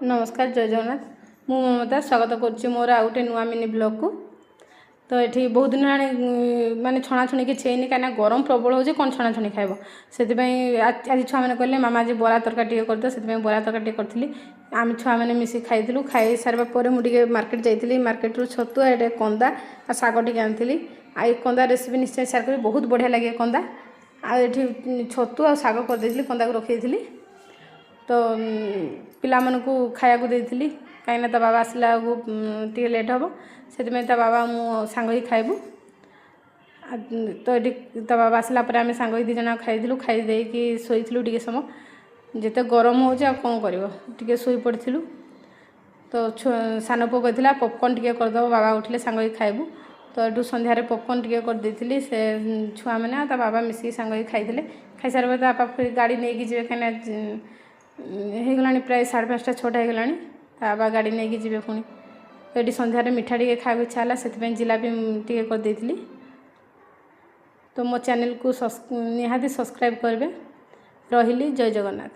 नमस्कार जय जगन्नाथ मु ममता स्वागत करुच्ची मोर आउ गोटे नुआ मिनी ब्लॉग को। तो ये बहुत दिन माने छणाछुणी किसी है कहीं गरम प्रबल हो कौन छणाछुणी खाइब से आज छुआ मैंने कहले मामा आज बरा तरकारी टे करदे से बरा तरकारी करी आम छुआ मैंने मिसी खाइलु खाई सारा पर मुझे मार्केट जाइली मार्केट रू छतु ये कंदा आ शाग टे आनी आ कंदा रेसिपी निश्चय सेयार करी बहुत बढ़िया लगे कंदा आठी छतु आ शाग करदे कंदा को रखी थी। तो पिला मानकु खाया को देइथिली कहीं ता बाबा आसला टे लेट हम से बाबा मु सांग ही खाइबू। तो ये ता बाबा आसला पर आम सांग ही दिजना खाइलु खाई देकी शोलु टे समय जिते गरम हो कौन कर शोई पड़ू। तो सान पु कहला पॉपकॉर्न टे करदे बाबा उठले सांग ही खाइबू। तो ये संध्यारे पॉपकॉर्न टे करदे से छुआ मैंने ता बाबा मिसिकी सांग ही खाई खाई सारे बापा फिर गाड़ी नहीं जी कहीं होगला प्राय 5:30 6टा होगला बाबा गाड़ी नहीं जी पुणी। तो ये संध्यारे मिठा टे खाया इच्छा है से जिलापी टे करदे। तो मो चैनल को निहाती सब्सक्राइब करेंगे। रही जय जगन्नाथ।